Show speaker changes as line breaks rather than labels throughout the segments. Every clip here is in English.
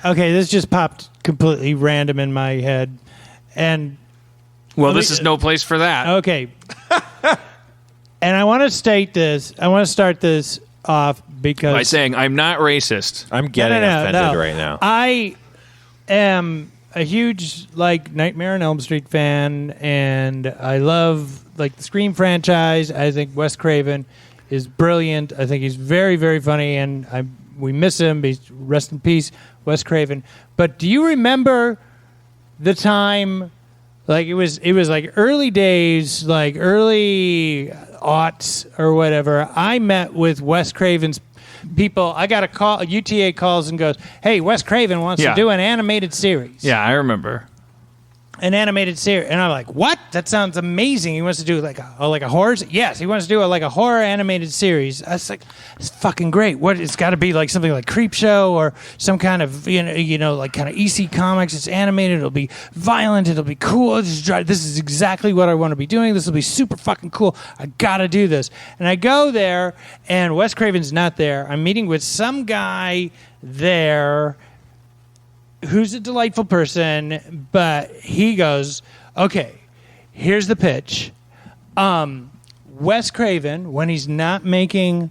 Okay, this just popped completely random in my head. And
this is no place for that.
Okay. And I want to state this. I want to start this off because...
By saying, I'm not racist.
I'm getting offended right now.
I am a huge, Nightmare on Elm Street fan, and I love, the Scream franchise. I think Wes Craven is brilliant. I think he's very, very funny, and we miss him. Rest in peace, Wes Craven. But do you remember the time... it was early days, early aughts or whatever. I met with Wes Craven's people. I got a call, UTA calls and goes, hey, Wes Craven wants to do an animated series.
Yeah, I remember.
An animated series. And I'm like, what? That sounds amazing. He wants to do like a horror? Yes, he wants to do a horror animated series. I was like, it's fucking great. What? It's got to be something like Creepshow or some kind of, kind of EC Comics. It's animated. It'll be violent. It'll be cool. This is exactly what I want to be doing. This will be super fucking cool. I got to do this. And I go there, and Wes Craven's not there. I'm meeting with some guy there who's a delightful person, but he goes, okay, here's the pitch. Wes Craven, when he's not making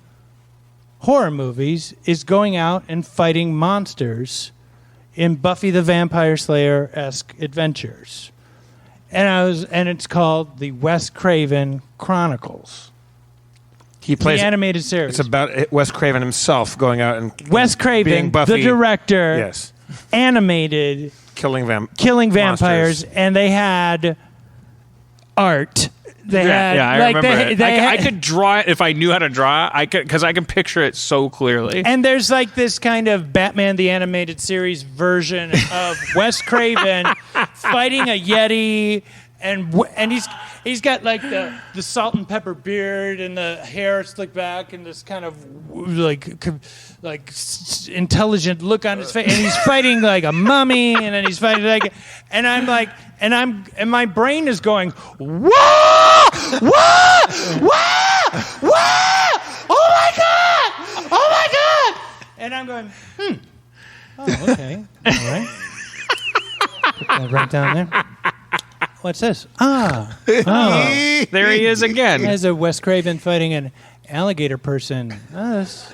horror movies, is going out and fighting monsters in Buffy the Vampire Slayer-esque adventures. And it's called the Wes Craven Chronicles.
He plays
the animated series.
It's about Wes Craven himself going out and
Wes Craven,
being Buffy,
the director.
Yes.
Animated
killing
vampires,
monsters.
And they had art.
I remember it. I could draw it if I knew how to draw. Because I can picture it so clearly.
And there's this kind of Batman the Animated Series version of Wes Craven fighting a Yeti, and he's got the salt and pepper beard and the hair slicked back and this kind of intelligent look on his face, and he's fighting like a mummy, and then he's fighting and I'm like, and my brain is going, whoa, whoa, whoa, whoa, oh my god, and I'm going, oh, okay, all right, put that right down there. What's this? Oh.
There he is again.
There's a Wes Craven fighting an alligator person. That's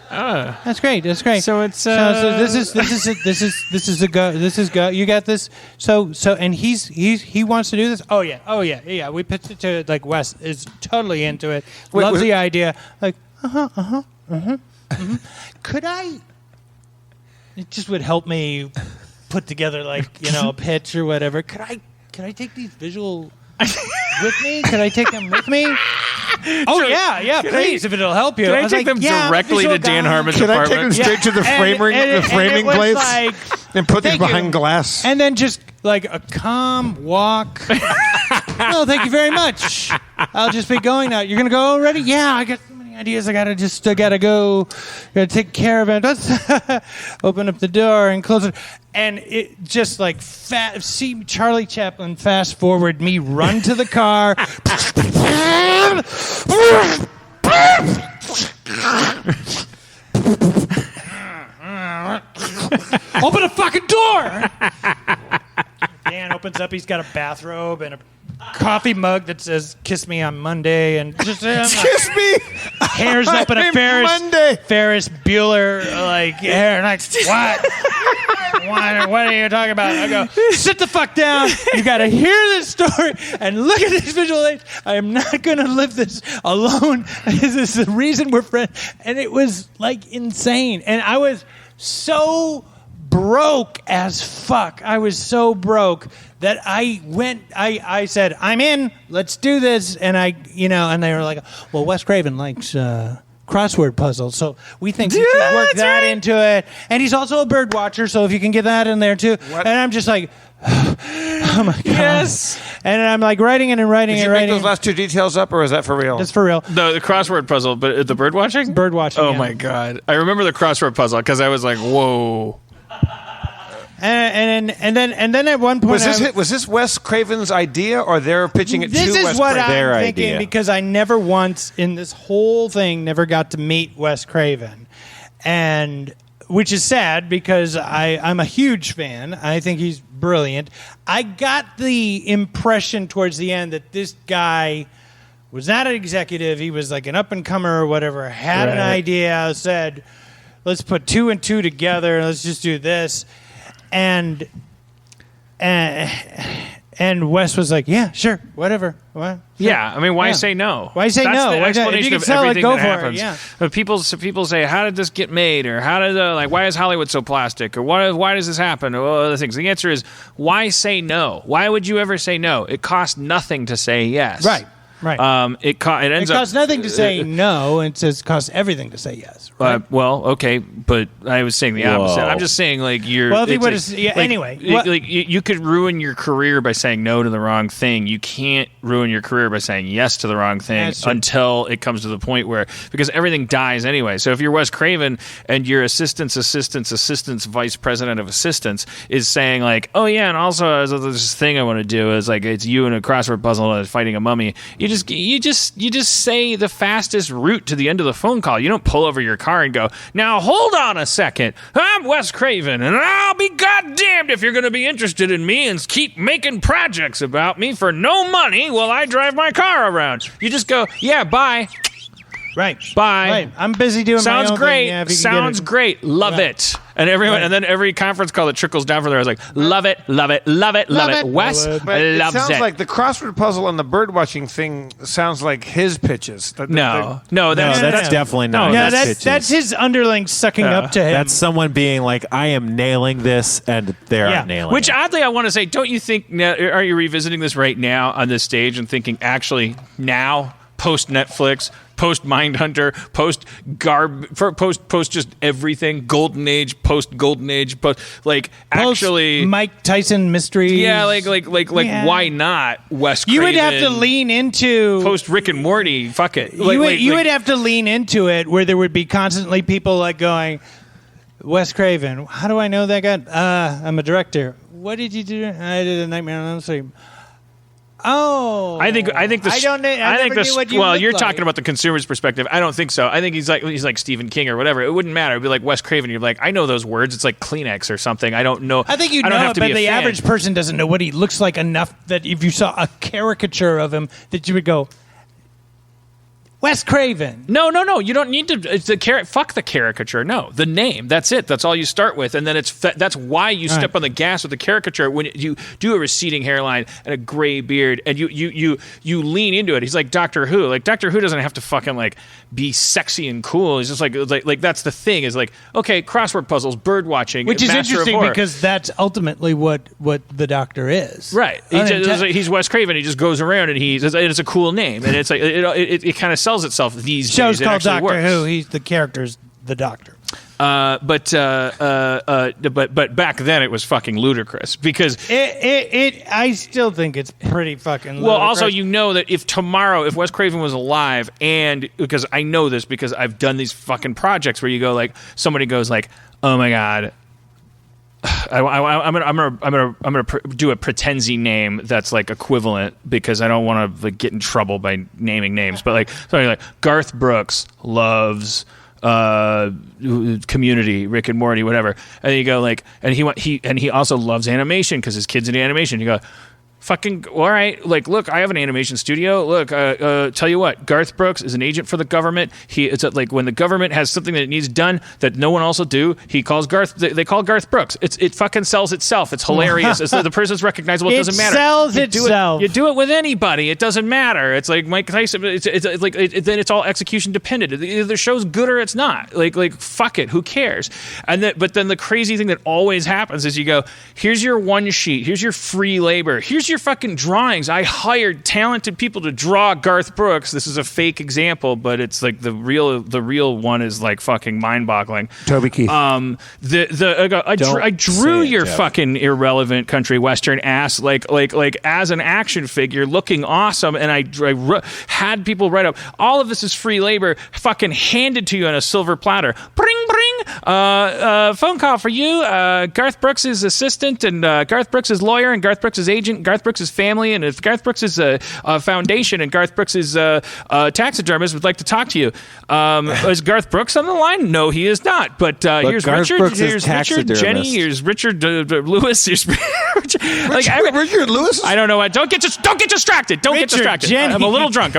great. That's great.
So it's
so this is a go. This is go. You got this. So and he wants to do this. Oh yeah. We pitched it to Wes is totally into it. Loves the idea. Could I? It just would help me put together a pitch or whatever. Can I take these visual with me? Could I take them with me? Oh, yeah, please, if it'll help you.
Can I take them directly to Dan Harmon's apartment?
Can I take them straight to the framing place and put them behind glass?
And then just a calm walk. No, thank you very much. I'll just be going now. You're going to go already? Yeah, I got so many ideas. I got to go. Got to take care of it. Let's open up the door and close it. And it just see Charlie Chaplin fast forward me run to the car. Open the fucking door! Dan opens up. He's got a bathrobe and a coffee mug that says "Kiss me on Monday," and just
kiss me.
Hairs up in a Ferris Bueller hair. And what are you talking about? I go, sit the fuck down. You got to hear this story and look at these visual aids. I am not going to live this alone. This is the reason we're friends. And it was insane. And I was so broke as fuck. I was so broke that I said, I'm in, let's do this. And and they were like, well, Wes Craven likes crossword puzzles, so we think we should work that into it. And he's also a bird watcher, so if you can get that in there too. What? And I'm just like, oh my god,
yes.
And I'm writing it and writing
Did
it.
you make those last two details up, or is that for real?
That's for real.
The crossword puzzle, but the bird watching?
Bird watching.
Oh my god, I remember the crossword puzzle because I was like, whoa.
And then at one point
was this Wes Craven's idea, or they're pitching it to Wes Craven?
This is what I'm thinking, because I never once in this whole thing got to meet Wes Craven, and which is sad because I'm a huge fan. I think he's brilliant. I got the impression towards the end that this guy was not an executive. He was like an up-and-comer or whatever, had an idea, said, let's put 2 and 2 together, let's just do this. And Wes was like, yeah, sure, whatever. What?
Yeah, I mean, why say no?
Why say
That's
no?
the explanation of everything that happens.
Yeah.
But people say, how did this get made? Or how did why is Hollywood so plastic? Or why does this happen? Or all other things. The answer is, why say no? Why would you ever say no? It costs nothing to say yes.
Right.
It costs
nothing to say no, and it costs everything to say yes. Right?
Well, okay, but I was saying the opposite. I'm just saying, like, you're.
Well, anyway,
you could ruin your career by saying no to the wrong thing. You can't ruin your career by saying yes to the wrong thing until it comes to the point where, because everything dies anyway. So if you're Wes Craven and your assistant's vice president of assistants is saying like, oh yeah, and also there's this thing I want to do is like it's you in a crossword puzzle and fighting a mummy. You just say the fastest route to the end of the phone call. You don't pull over your car and go, now hold on a second. I'm Wes Craven, and I'll be goddamned if you're going to be interested in me and keep making projects about me for no money while I drive my car around. You just go, yeah, bye.
Right.
Bye.
Right. I'm busy doing my own
great.
thing. Yeah,
Sounds great. Love it. And everyone, and then every conference call that trickles down from there is like, love it, love it, love it, love it. Wes loves
it.
Sounds
like the crossword puzzle and the bird watching thing sounds like his pitches.
That's definitely not.
No, that's his underlings sucking up to him.
That's someone being like, I am nailing this, and they're nailing
Which
it.
Oddly, I want to say, don't you think? Are you revisiting this right now on this stage and thinking, actually, now post Netflix? Post Mindhunter, post just everything, Golden Age, post Golden Age, but like actually
Mike Tyson mysteries.
Yeah, like why not Wes Craven?
You would have to lean into
post Rick and Morty. Fuck it.
You would have to lean into it where there would be constantly people like going, Wes Craven. How do I know that guy? I'm a director. What did you do? I did A Nightmare on Elm Street. Oh,
I think this.
I don't know.
You're talking about the consumer's perspective. I don't think so. I think he's like Stephen King or whatever. It wouldn't matter. It'd be like Wes Craven. You're like, I know those words. It's like Kleenex or something. I don't know.
I think you know it, but the average person doesn't know what he looks like enough that if you saw a caricature of him, that you would go, Wes Craven.
No. You don't need to. It's the fuck the caricature. No, the name. That's it. That's all you start with, and then that's why you step on the gas with the caricature when you do a receding hairline and a gray beard, and you lean into it. He's like Doctor Who. Like Doctor Who doesn't have to fucking like be sexy and cool. He's just like that's the thing. Is like okay, crossword puzzles, bird watching,
which is
Master
interesting
of Horror.
Because that's ultimately what the Doctor is.
Right. He's Wes Craven. He just goes around and it's a cool name, and it's like it kind of sells itself these days.
Show's called Doctor Who. He's the character's the Doctor.
But back then it was fucking ludicrous because
I still think it's pretty fucking ludicrous.
Well, also you know that if Wes Craven was alive, and because I know this because I've done these fucking projects where you go like somebody goes like, oh my god, I'm gonna do a pretenzy name that's like equivalent because I don't want to like get in trouble by naming names, but like something like Garth Brooks loves Community, Rick and Morty, whatever, and you go like, and he also loves animation because his kid's into animation. You go, fucking all right, like look, I have an animation studio. Look, tell you what, Garth Brooks is an agent for the government. It's like when the government has something that it needs done that no one else will do, he calls Garth. They call Garth Brooks. It fucking sells itself. It's hilarious. It's the person's recognizable. It doesn't matter.
Sells itself.
You do it with anybody. It doesn't matter. It's like Mike Tyson. Then it's all execution dependent. Either the show's good or it's not. Like fuck it. Who cares? But then the crazy thing that always happens is you go, here's your one sheet. Here's your free labor. Here's your fucking drawings. I hired talented people to draw Garth Brooks. This is a fake example, but it's like the real one is like fucking mind-boggling.
Toby Keith.
I drew your fucking irrelevant country western ass like as an action figure, looking awesome, and I had people write up. All of this is free labor, fucking handed to you on a silver platter. Bring. Phone call for you. Garth Brooks' assistant and Garth Brooks' lawyer and Garth Brooks' agent. Garth Garth Brooks' family and if Garth Brooks' foundation and Garth Brooks' taxidermist would like to talk to you. Is Garth Brooks on the line? No, he is not. But here's
Garth
Richard.
Brooks
Here's Richard, Jenny. Here's Richard Lewis. Here's
Richard Lewis?
I don't know. Don't get distracted. Don't get distracted.
Jenny.
I'm a little drunk.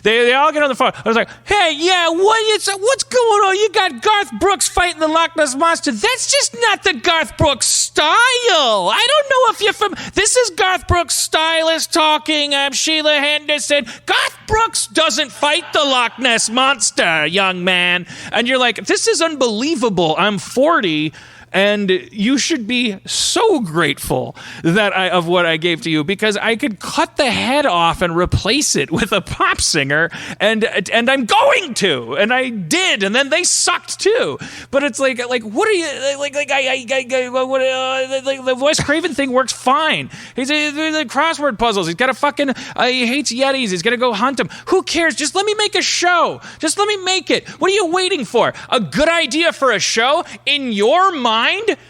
They all get on the phone. I was like, hey, yeah, what's going on? You got Garth Brooks fighting the Loch Ness Monster. That's just not the Garth Brooks style. I don't know if you're from... This is Garth Brooks' stylist talking. I'm Sheila Henderson. Garth Brooks doesn't fight the Loch Ness Monster, young man. And you're like, this is unbelievable. I'm 40... And you should be so grateful of what I gave to you because I could cut the head off and replace it with a pop singer, and I'm going to, and I did, and then they sucked too. But it's like what are you the Wes Craven thing works fine. He's the crossword puzzles. He's got a fucking he hates Yetis. He's gonna go hunt them. Who cares? Just let me make a show. Just let me make it. What are you waiting for? A good idea for a show in your mind?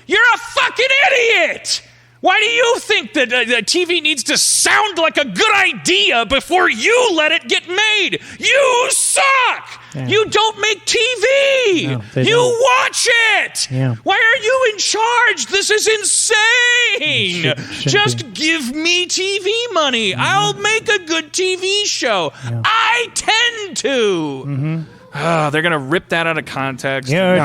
You're a fucking idiot! Why do you think that TV needs to sound like a good idea before you let it get made? You suck! Yeah. You don't make TV!
No,
you
don't.
Watch it!
Yeah.
Why are you in charge? This is insane! Just give me TV money. Mm-hmm. I'll make a good TV show. Yeah. I tend to! Mm-hmm. They're going to rip that out of context.
I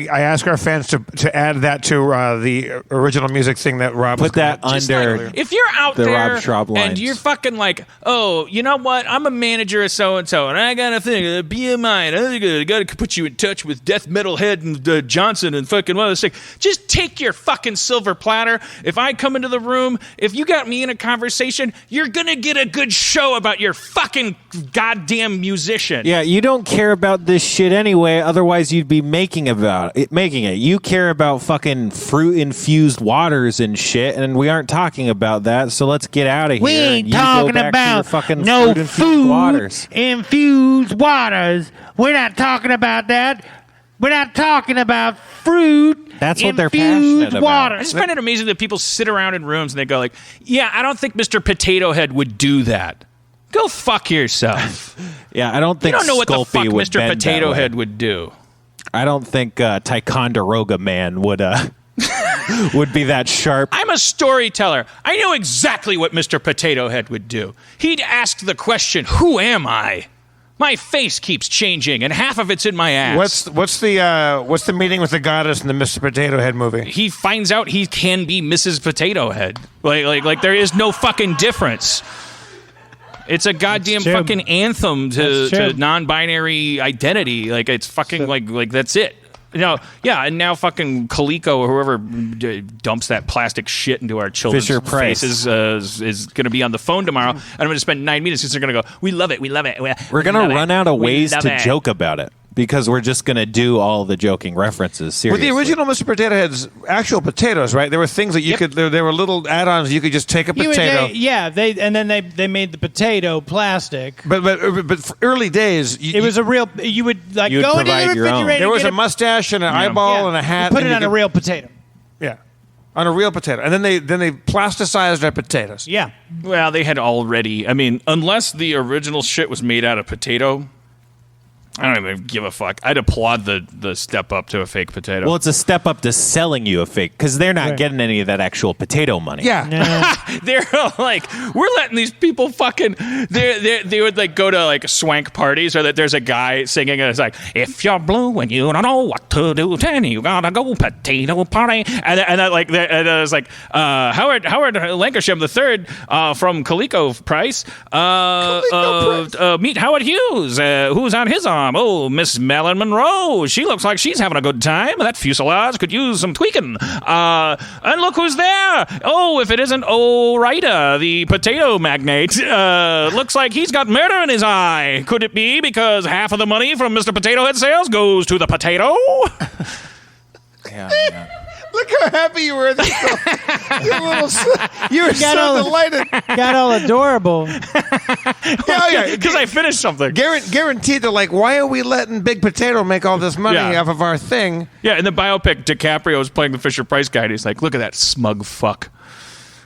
ask our fans to add that to the original music thing that Rob
put that under.
If you're out
the
there
Rob Schraub lines.
And you're fucking like, oh, you know what? I'm a manager of so and so, and I got a thing, BMI, and I got to put you in touch with Death Metal Head and Johnson and fucking one of those things. Just take your fucking silver platter. If I come into the room, if you got me in a conversation, you're going to get a good show about your fucking goddamn musician.
Yeah, you don't care about this shit anyway. Otherwise, you'd be making it. You care about fucking fruit-infused waters and shit, and we aren't talking about that. So let's get out of here.
We ain't talking about no food-infused waters. We're not talking about that. We're not talking about fruit.
That's what they're passionate about.
Water.
I just find it amazing that people sit around in rooms and they go like, "Yeah, I don't think Mr. Potato Head would do that." Go fuck yourself.
Yeah, I don't think
you don't know what the fuck
would
Mr. Potato Head would do.
I don't think Ticonderoga Man would would be that sharp.
I'm a storyteller. I know exactly what Mr. Potato Head would do. He'd ask the question, "Who am I?" My face keeps changing, and half of it's in my ass.
What's the meeting with the goddess in the Mr. Potato Head movie?
He finds out he can be Mrs. Potato Head. Like there is no fucking difference. It's a goddamn fucking anthem to non-binary identity. Like it's fucking like that's it. And now fucking Coleco or whoever dumps that plastic shit into our children's faces is going to be on the phone tomorrow. And I'm going to spend 9 minutes because they're going to go, we love it. We're
going to run out of ways to joke about it. Because we're just going to do all the joking references seriously.
With the original Mr. Potato Head's actual potatoes, right? There were things that you could... There were little add-ons. You could just take a potato.
They made the potato plastic.
But for early days...
it was a real... You would go into the refrigerator...
There was a mustache and an eyeball and a hat.
You put it on a real potato.
Yeah. On a real potato. And then they plasticized their potatoes.
Yeah.
Well, they had already... I mean, unless the original shit was made out of potato... I don't even give a fuck. I'd applaud the step up to a fake potato.
Well, it's a step up to selling you a fake because they're not getting any of that actual potato money.
Yeah.
No.
They're like, we're letting these people fucking... They would like go to like swank parties or that there's a guy singing and it's like, if you're blue and you don't know what to do, then you gotta go potato party. And it was like, Howard Lancashire III from Coleco Price. Meet Howard Hughes, who's on his arm. Oh, Miss Marilyn Monroe. She looks like she's having a good time. That fuselage could use some tweaking. And look who's there. Oh, if it isn't O'Reida, the potato magnate. Looks like he's got murder in his eye. Could it be because half of the money from Mr. Potato Head sales goes to the potato?
Yeah.
Look how happy you were. You were so delighted.
Got all adorable.
Because I finished something.
Guaranteed to like, why are we letting Big Potato make all this money off of our thing?
Yeah, in the biopic, DiCaprio was playing the Fisher-Price guy, and he's like, look at that smug fuck.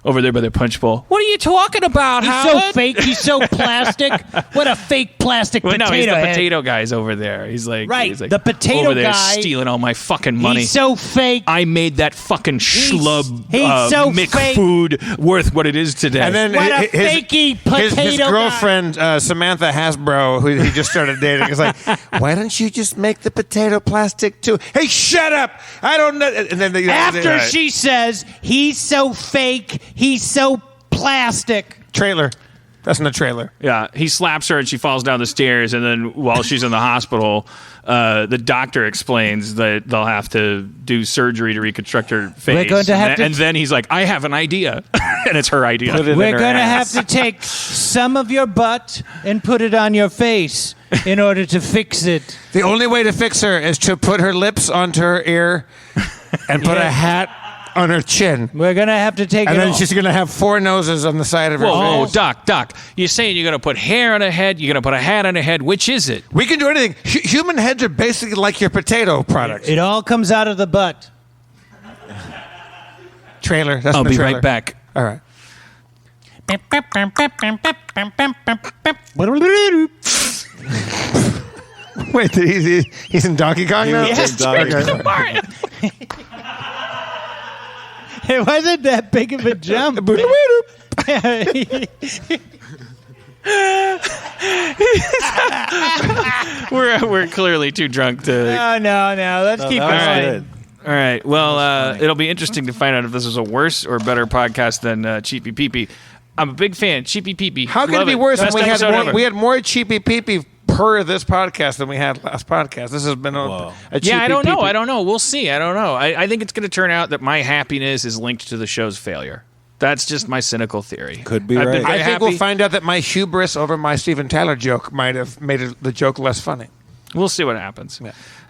over there by the punch bowl. What are you talking about,
He's
Howard?
so fake. He's so plastic. What a fake plastic
Well,
potato
no, he's the
head.
potato guy's over there. He's like,
Right,
he's like
the potato
over there
guy.
stealing all my fucking money.
He's so fake.
I made that fucking schlub
he's so
McFood worth what it is today.
And then
What a
his,
fakey potato
his
guy.
girlfriend, Samantha Hasbro, who he just started dating, is like, why don't you just make the potato plastic too? Hey, shut up! I don't know. And then
After she says, he's so fake, he's so plastic.
trailer. That's in the trailer.
yeah, he slaps her and she falls down the stairs. And then while she's in the hospital, the doctor explains that they'll have to do surgery to reconstruct her face.
We're going to have to-
and then he's like, I have an idea. And it's her idea.
Put it in
We're
her
going to
ass.
have to take some of your butt and put it on your face in order to fix it.
The only way to fix her is to put her lips onto her ear and put a hat on her chin.
We're going to have to take
And
it
then
off.
she's going to have 4 noses on the side of her
Whoa,
face.
Doc, you're saying you're going to put hair on a head, you're going to put a hat on a head. Which is it?
We can do anything. Human heads are basically like your potato products.
It all comes out of the butt.
Trailer. That's
I'll
my
be
trailer.
right back.
All right. Wait, he's in Donkey Kong now?
Yes,
Okay.
It wasn't that big of a jump.
We're clearly too drunk to.
No. Let's keep
that was
going.
good.
All right. Well, it'll be interesting to find out if this is a worse or better podcast than Cheapy Peepy. I'm a big fan. Cheapy Peepy.
How can it
Love
be worse when
Best
we had
episode
more,
ever.
we had more Cheapy Peepy per this podcast than we had last podcast? This has been a
Yeah,
Cheapy
I don't know.
Peepy.
I don't know. We'll see. I don't know. I think it's going to turn out that my happiness is linked to the show's failure. That's just my cynical theory.
Could be
I've been
right.
very
I think we'll
happy.
find out that my hubris over my Steven Tyler joke might have made the joke less funny.
We'll see what happens.